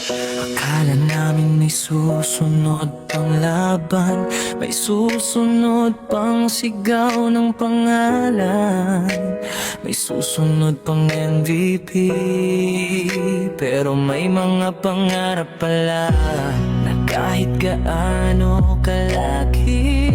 Akala namin may susunod pang laban, may susunod pang sigaw ng pangalan, may susunod pang MVP. Pero may mga pangarap pala na kahit gaano kalaki,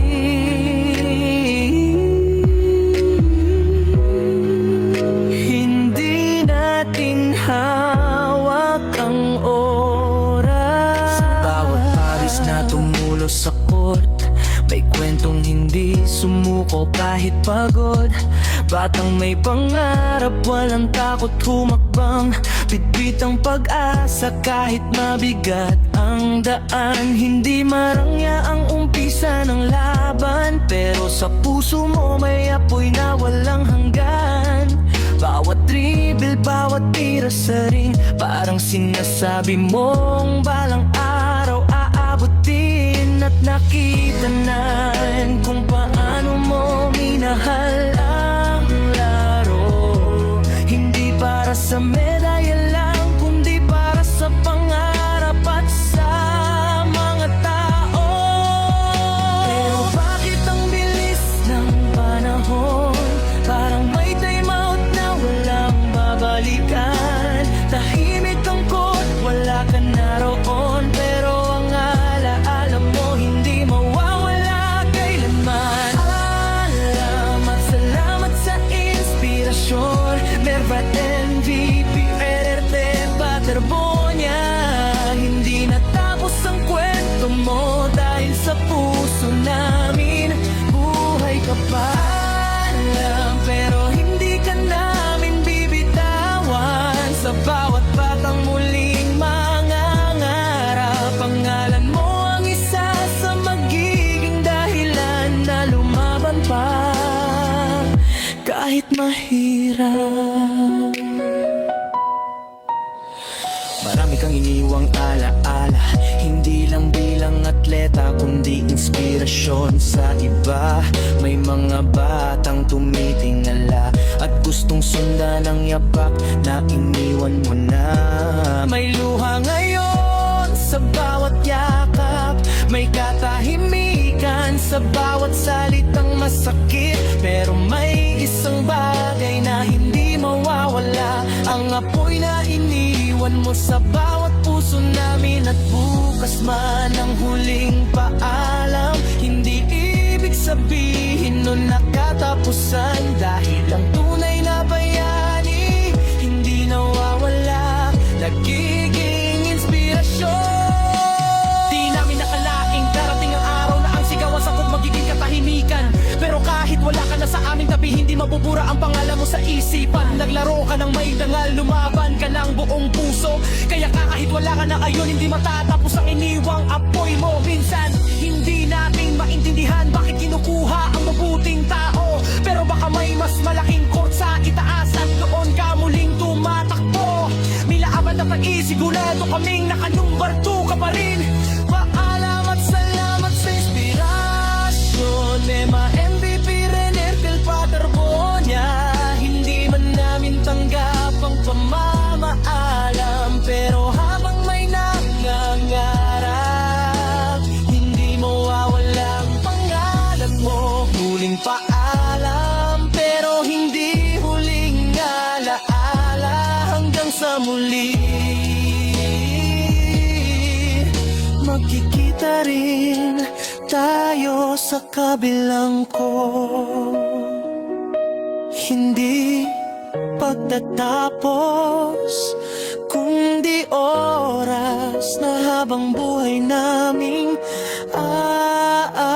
hindi natin hawak ang oras. Sa bawat paris na tumulos sa court, may kwentong hindi sumuko kahit pagod. Batang may pangarap, walang takot humakbang, bitbit ang pag-asa kahit mabigat ang daan. Hindi marangya ang umpisa ng laban, pero sa puso mo may apoy na walang hanggan. Bawat dribble, bawat tira sa ring, parang sinasabi mong balang araw aabutin. At nakita na kung paano mo minahal ang laro. Hindi para sa medalya lang, kundi para sa pangarap at sa mga tao. Pero bakit ang bilis ng panahon? Parang may time out na walang babalikan. Tahimik ang court, wala ka na roon, pero ang alaala mo hindi mawawala kailanman. Salamat sa inspirasyon, Mervat MVP, RRT, Paterbonia. Hindi natapos ang kwento mo dahil sa puso namin buhay ka pa. Pero hindi ka namin bibitawan. Sa bawat batang muling mangangarap, pangalan mo ang isa sa magiging dahilan na lumaban pa kahit mahirap. Marami kang iniwang alaala, hindi lang bilang atleta kundi inspirasyon sa iba. May mga batang tumitingala at gustong sundan ang yapak na iniwan mo na. May luha ngayon sa bawat yakap, may katahimikan sa bawat salitang masakit. Pero may isang bagay na hindi mawawala, ang apoy na iniwan mo sa bawat puso namin. At bukas man ang huling paalam, hindi ibig sabihin nun nakatapusan. Dahil ang tunay na bayani hindi nawawala, nagiging inspirasyon. Di namin nakalaing darating ang araw na ang sigawan sa kung magiging katahimikan. Pero kahit wala ka na sa aming tabi, hindi mabubura ang pangalan mo sa isipan. Naglaro ka ng may dangal, lumaban ka ng buong puso. Kaya kahit wala ka na ngayon, hindi matatapos ang iniwang apoy mo. Minsan, hindi natin maintindihan bakit kinukuha ang mabuting tao. Pero baka may mas malaking court sa itaas at doon ka muling tumatakbo. Milaaban na pag-isigurado kaming nakanumber 2 ka pa rin. Paalam at salamat sa inspirasyon, Mema MVP, Renerkel, Paterbonia. Hindi man namin tanggap ang pamamaalam, pero habang may nangangarap, hindi mawawala ang pangalan mo. Huling paalam, pero hindi huling alaala. Hanggang sa muli, magkikita rin tayo sa kabilang ko. Hindi pagtatapos, kundi oras na habang buhay naming aalalahan.